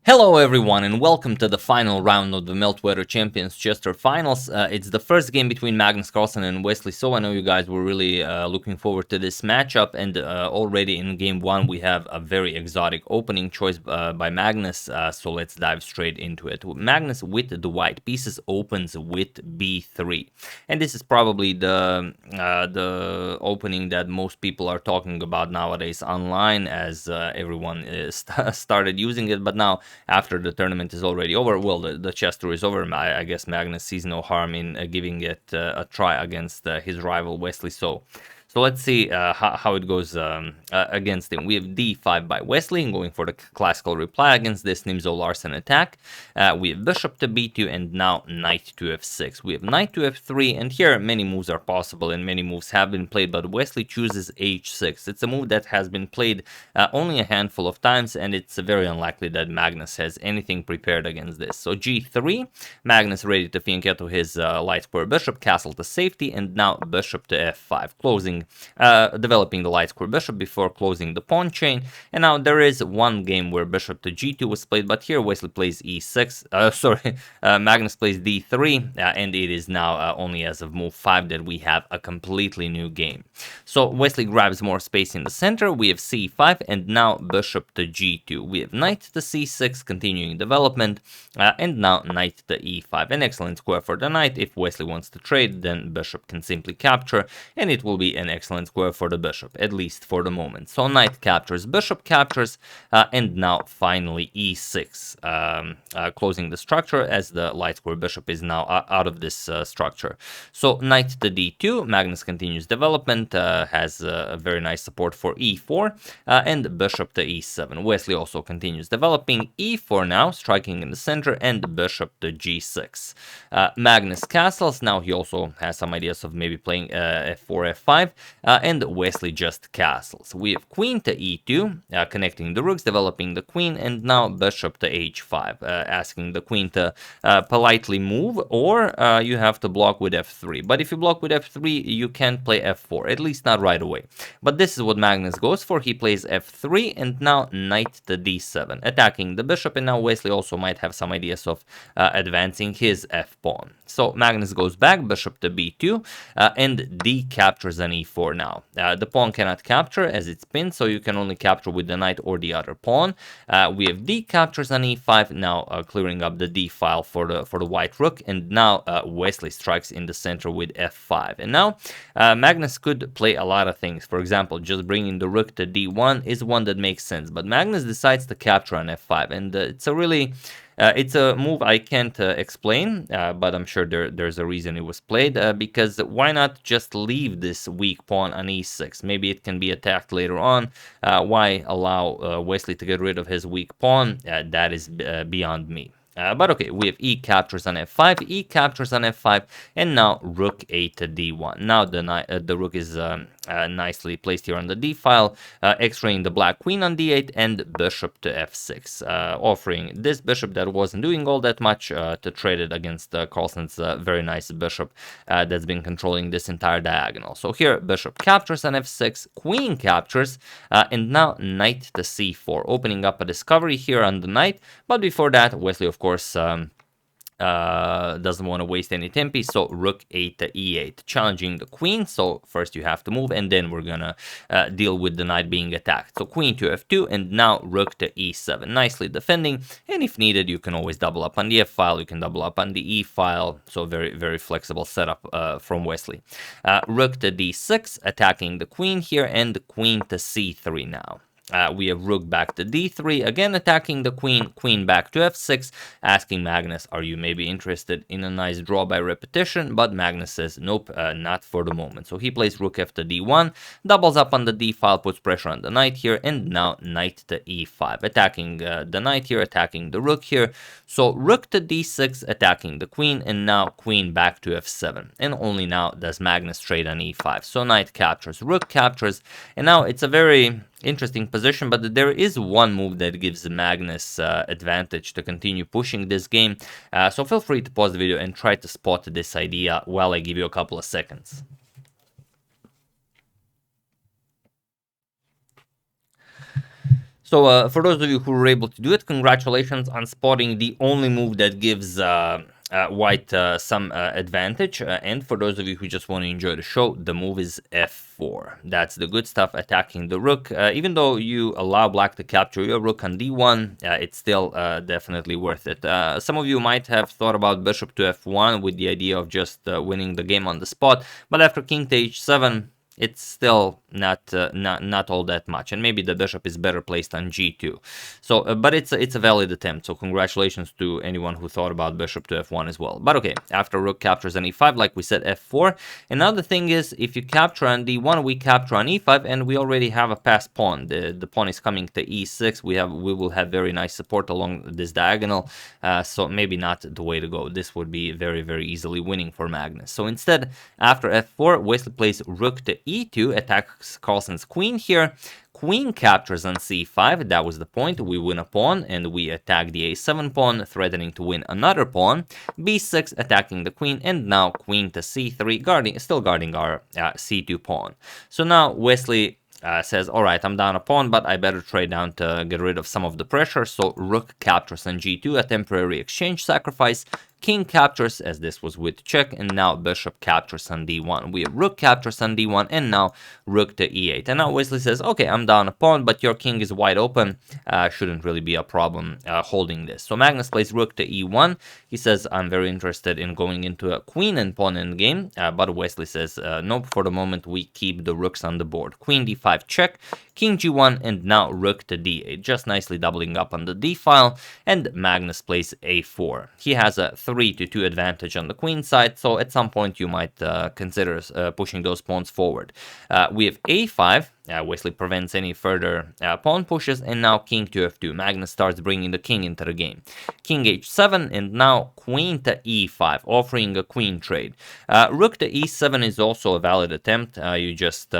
Hello everyone and welcome to the final round of the Meltwater Champions Chester Finals. It's the first game between Magnus, Carlsen and Wesley, so I know you guys were really looking forward to this matchup, and already in game 1 we have a very exotic opening choice by Magnus, so let's dive straight into it. Magnus with the white pieces opens with B3, and this is probably the opening that most people are talking about nowadays online, as everyone started using it, but now after the tournament is already over, well, the Chester is over, I guess Magnus sees no harm in giving it a try against his rival Wesley. So let's see how it goes against him. We have d5 by Wesley, going for the classical reply against this Nimzovich-Larsen attack. We have bishop to b2 and now knight to f6. We have knight to f3, and here many moves are possible and many moves have been played, but Wesley chooses h6. It's a move that has been played only a handful of times, and it's very unlikely that Magnus has anything prepared against this. So g3, Magnus ready to fianchetto his light square bishop, castle to safety, and now bishop to f5, developing the light square bishop before closing the pawn chain. And now there is one game where bishop to g2 was played, but here Wesley plays e6, Magnus plays d3, and it is now only as of move 5 that we have a completely new game. So Wesley grabs more space in the center, we have c5, and now bishop to g2. We have knight to c6, continuing development, and now knight to e5. An excellent square for the knight. If Wesley wants to trade, then bishop can simply capture, and it will be an excellent square for the bishop, at least for the moment. So knight captures, bishop captures, and now finally e6, closing the structure, as the light square bishop is now out of this structure. So knight to d2, Magnus continues development, has a very nice support for e4, and bishop to e7. Wesley also continues developing e4 now, striking in the center, and bishop to g6. Magnus castles. Now he also has some ideas of maybe playing f4, f5, and Wesley just castles. We have queen to e2, connecting the rooks, developing the queen, and now bishop to h5, asking the queen to politely move, or you have to block with f3. But if you block with f3, you can't play f4, at least not right away. But this is what Magnus goes for. He plays f3, and now knight to d7, attacking the bishop, and now Wesley also might have some ideas of advancing his f-pawn. So Magnus goes back, bishop to b2, and d captures an e4 now. The pawn cannot capture as it's pinned, so you can only capture with the knight or the other pawn. We have d captures an e5, now clearing up the d file for the white rook, and now Wesley strikes in the center with f5. And now Magnus could play a lot of things. For example, just bringing the rook to d1 is one that makes sense, but Magnus decides to capture on f5, and it's a move I can't explain, but I'm sure there's a reason it was played, because why not just leave this weak pawn on e6? Maybe it can be attacked later on. Why allow Wesley to get rid of his weak pawn? That is beyond me. But okay, we have e captures on f5, e captures on f5, and now rook a to d1. Now the rook is nicely placed here on the d file, x-raying the black queen on d8 and bishop to f6, offering this bishop that wasn't doing all that much to trade it against Carlsen's very nice bishop that's been controlling this entire diagonal. So here bishop captures on f6, queen captures, and now knight to c4, opening up a discovery here on the knight. But before that, Wesley of course doesn't want to waste any tempi, so rook a to e8, challenging the queen. So first you have to move, and then we're gonna deal with the knight being attacked. So queen to f2, and now rook to e7, nicely defending, and if needed you can always double up on the f file, you can double up on the e file. So very, very flexible setup from Wesley. Rook to d6, attacking the queen here, and the queen to c3 now. We have rook back to d3, again attacking the queen, queen back to f6, asking Magnus, are you maybe interested in a nice draw by repetition? But Magnus says, nope, not for the moment. So he plays rook f to d1, doubles up on the d file, puts pressure on the knight here, and now knight to e5, attacking the knight here, attacking the rook here. So rook to d6, attacking the queen, and now queen back to f7. And only now does Magnus trade on e5. So knight captures, rook captures, and now it's a very interesting position, but there is one move that gives Magnus advantage to continue pushing this game. So feel free to pause the video and try to spot this idea while I give you a couple of seconds. So for those of you who were able to do it, congratulations on spotting the only move that gives white some advantage. And for those of you who just want to enjoy the show, the move is f4. That's the good stuff, attacking the rook. Even though you allow black to capture your rook on d1, it's still definitely worth it. Some of you might have thought about bishop to f1 with the idea of just winning the game on the spot, but after king to h7, it's still not all that much, and maybe the bishop is better placed on g2. So, but it's a valid attempt. So congratulations to anyone who thought about bishop to f1 as well. But okay, after rook captures on e5, like we said, f4. Another thing is, if you capture on d1, we capture on e5, and we already have a passed pawn. The pawn is coming to e6. We will have very nice support along this diagonal. So maybe not the way to go. This would be very easily winning for Magnus. So instead, after f4, Wesley plays rook to e2, attacks Carlsen's queen here. Queen captures on c5, that was the point. We win a pawn, and we attack the a7 pawn, threatening to win another pawn. b6, attacking the queen, and now queen to c3, still guarding our c2 pawn. So now Wesley says, all right, I'm down a pawn, but I better trade down to get rid of some of the pressure. So rook captures on g2, a temporary exchange sacrifice. King captures, as this was with check, and now bishop captures on d1. We have rook captures on d1, and now rook to e8. And now Wesley says, okay, I'm down a pawn, but your king is wide open. Shouldn't really be a problem holding this. So Magnus plays rook to e1. He says, I'm very interested in going into a queen and pawn endgame, but Wesley says, nope, for the moment we keep the rooks on the board. Queen d5 check, king g1, and now rook to d8, just nicely doubling up on the d file, and Magnus plays a4. He has a 3-2 advantage on the queen side, so at some point you might consider pushing those pawns forward. We have a5. Wesley prevents any further pawn pushes, and now king to f2. Magnus starts bringing the king into the game. King h7, and now queen to e5, offering a queen trade. Rook to e7 is also a valid attempt. You just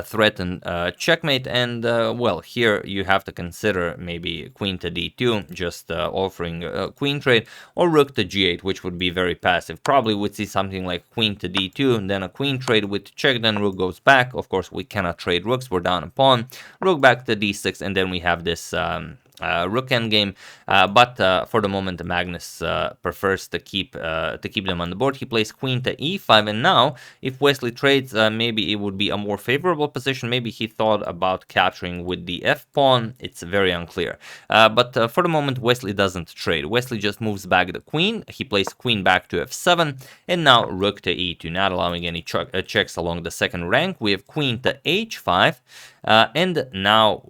threaten checkmate, and well, here you have to consider maybe queen to d2, just offering a queen trade, or rook to g8, which would be very passive. Probably would see something like queen to d2 and then a queen trade with check, then rook goes back. Of course, we cannot trade rooks, we're down a pawn. Rook back to d6, and then we have this rook endgame, but for the moment Magnus prefers to keep them on the board. He plays queen to e5, and now if Wesley trades, maybe it would be a more favorable position. Maybe he thought about capturing with the f pawn. It's very unclear, but for the moment Wesley doesn't trade. Wesley just moves back the queen. He plays queen back to f7, and now rook to e2, not allowing any checks along the second rank. We have queen to h5, and now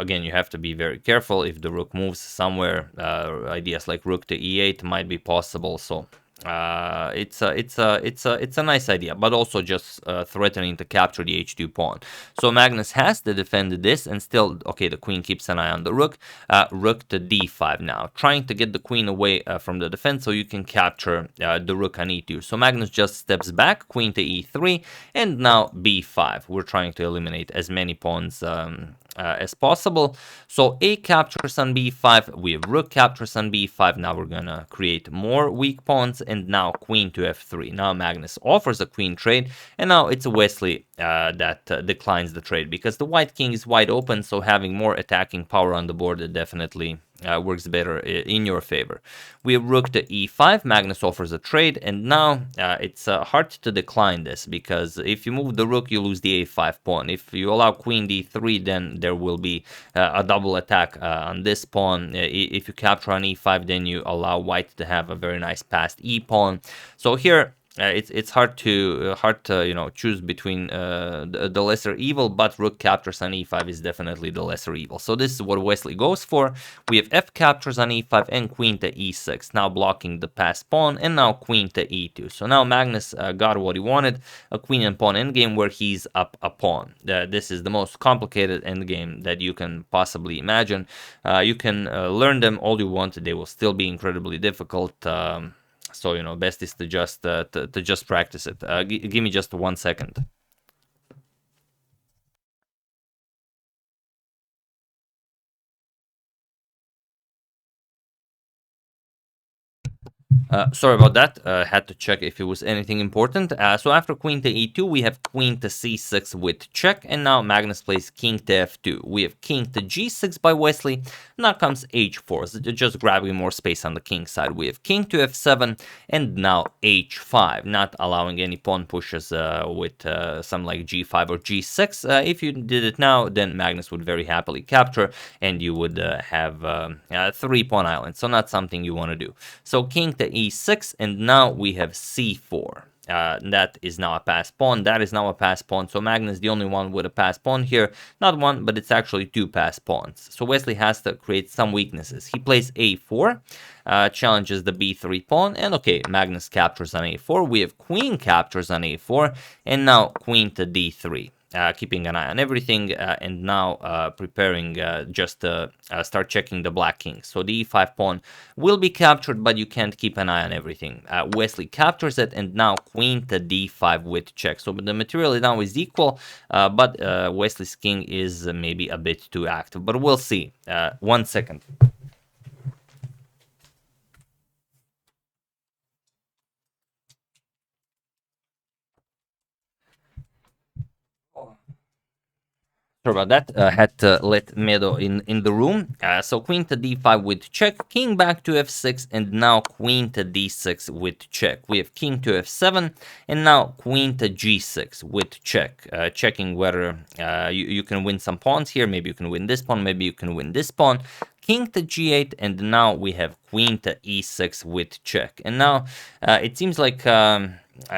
again, you have to be very careful. If the rook moves somewhere, ideas like rook to e8 might be possible. So it's a nice idea, but also just threatening to capture the h2 pawn. So Magnus has to defend this, and still, okay, the queen keeps an eye on the rook. Rook to d5 now, trying to get the queen away from the defense so you can capture the rook on e2. So Magnus just steps back, queen to e3, and now b5. We're trying to eliminate as many pawns as possible. So a captures on b5, we have rook captures on b5. Now we're gonna create more weak pawns, and now queen to f3. Now Magnus offers a queen trade, and now it's Wesley that declines the trade, because the white king is wide open, so having more attacking power on the board, it definitely works better in your favor. We have rook to e5. Magnus offers a trade, and now it's hard to decline this, because if you move the rook, you lose the a5 pawn. If you allow queen d3, then there will be a double attack on this pawn. If you capture on e5, then you allow white to have a very nice passed e pawn. So here it's hard to choose between the lesser evil, but rook captures on e5 is definitely the lesser evil. So this is what Wesley goes for. We have f captures on e5 and queen to e6, now blocking the passed pawn, and now queen to e2. So now Magnus got what he wanted, a queen and pawn endgame where he's up a pawn. This is the most complicated endgame that you can possibly imagine. You can learn them all you want, they will still be incredibly difficult. So, best is to just practice it. Give me just 1 second. Sorry about that. Had to check if it was anything important. So after queen to e2, we have queen to c6 with check, and now Magnus plays king to f2. We have king to g6 by Wesley. Now comes h4, so just grabbing more space on the king side. We have king to f7, and now h5, not allowing any pawn pushes with some like g5 or g6. If you did it now, then Magnus would very happily capture, and you would have 3 pawn islands, so not something you want to do. So king to e6, and now we have c4. That is now a pass pawn. That is now a pass pawn. So Magnus the only one with a pass pawn here. Not one, but it's actually 2 pass pawns. So Wesley has to create some weaknesses. He plays a4, challenges the b3 pawn, and okay, Magnus captures on a4. We have queen captures on a4, and now queen to d3. Keeping an eye on everything, and now preparing just to start checking the black king. So the e5 pawn will be captured, but you can't keep an eye on everything. Wesley captures it, and now queen to d5 with check. So the material now is equal, but Wesley's king is maybe a bit too active. But we'll see. 1 second. Sorry about that. Had to let Medo in the room. So queen to d5 with check, king back to f6, and now queen to d6 with check. We have king to f7, and now queen to g6 with check. Checking whether you can win some pawns here. Maybe you can win this pawn, maybe you can win this pawn. King to g8, and now we have queen to e6 with check. And now it seems like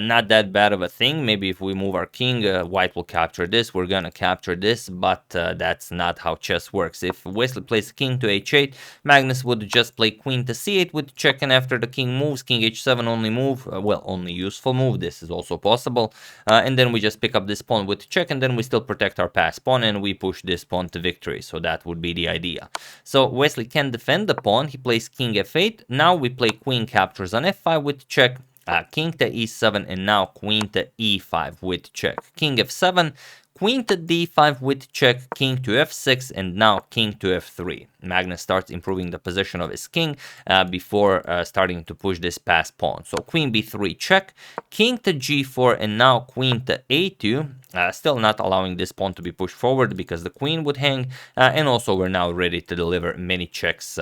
not that bad of a thing. Maybe if we move our king, white will capture this, we're gonna capture this, but that's not how chess works. If Wesley plays king to h8, Magnus would just play queen to c8 with check, and after the king moves, king h7 only move, well, only useful move, this is also possible, and then we just pick up this pawn with check, and then we still protect our pass pawn, and we push this pawn to victory. So that would be the idea. So Wesley can defend the pawn. He plays king f8. Now we play queen captures on f5 with check, king to e7, and now queen to e5 with check. King f7, queen to d5 with check, king to f6, and now king to f3. Magnus starts improving the position of his king before starting to push this pass pawn. So queen b3 check, king to g4, and now queen to a2. Still not allowing this pawn to be pushed forward because the queen would hang, and also we're now ready to deliver many checks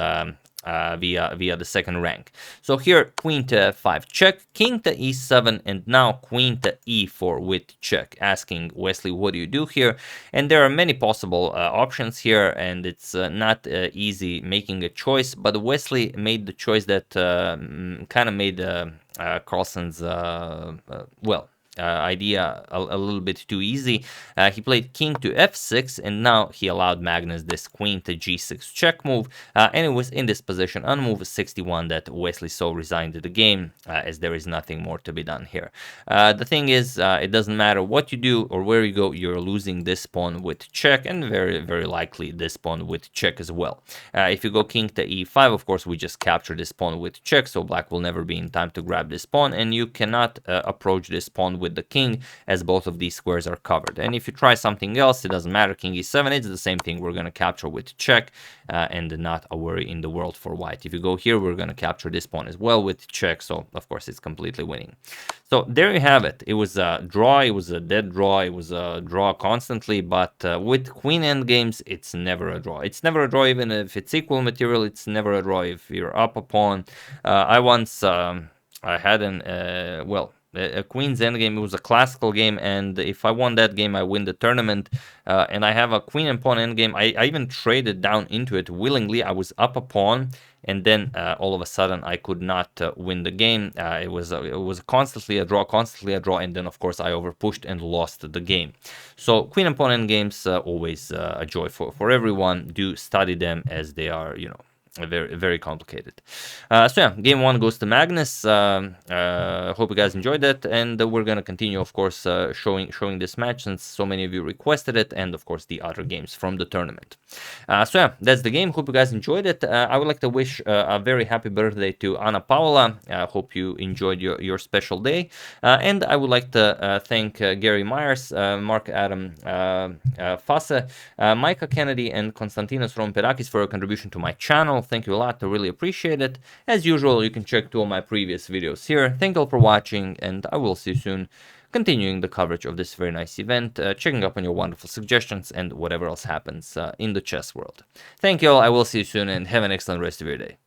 via the second rank. So here, queen to f5 check, king to e7, and now queen to e4 with check, asking Wesley, what do you do here? And there are many possible options here, and it's not easy making a choice, but Wesley made the choice that kind of made Carlsen's, idea a little bit too easy. He played king to f6, and now he allowed Magnus this queen to g6 check move, and it was in this position on move 61 that Wesley so resigned to the game, as there is nothing more to be done here. The thing is, it doesn't matter what you do or where you go, you're losing this pawn with check, and very, very likely this pawn with check as well. If you go king to e5, of course, we just capture this pawn with check, so black will never be in time to grab this pawn, and you cannot approach this pawn with the king, as both of these squares are covered. And if you try something else, it doesn't matter, king e7, it's the same thing. We're going to capture with check, and not a worry in the world for white. If you go here, we're going to capture this pawn as well with check, so of course it's completely winning. So there you have it. It was a draw, it was a dead draw, it was a draw constantly, but with queen endgames, it's never a draw. It's never a draw even if it's equal material, it's never a draw if you're up a pawn. I once I had a queen's endgame. It was a classical game, and if I won that game, I win the tournament. And I have a queen and pawn endgame. I even traded down into it willingly. I was up a pawn, and then all of a sudden I could not win the game. It was constantly a draw, and then of course I overpushed and lost the game. So queen and pawn endgames, always a joy for everyone. Do study them, as they are, very, very complicated. So yeah, game one goes to Magnus. Hope you guys enjoyed it, and we're gonna continue, of course, showing this match since so many of you requested it, and of course the other games from the tournament. So yeah, that's the game. Hope you guys enjoyed it. I would like to wish a very happy birthday to Anna Paula. Hope you enjoyed your special day, and I would like to thank Gary Myers, Mark Adam Fase, Micah Kennedy, and Konstantinos Romperakis for your contribution to my channel, Thank you a lot, I really appreciate it. As usual, you can check 2 of my previous videos here. Thank you all for watching, and I will see you soon, continuing the coverage of this very nice event, checking up on your wonderful suggestions and whatever else happens in the chess world. Thank you all, I will see you soon, and have an excellent rest of your day.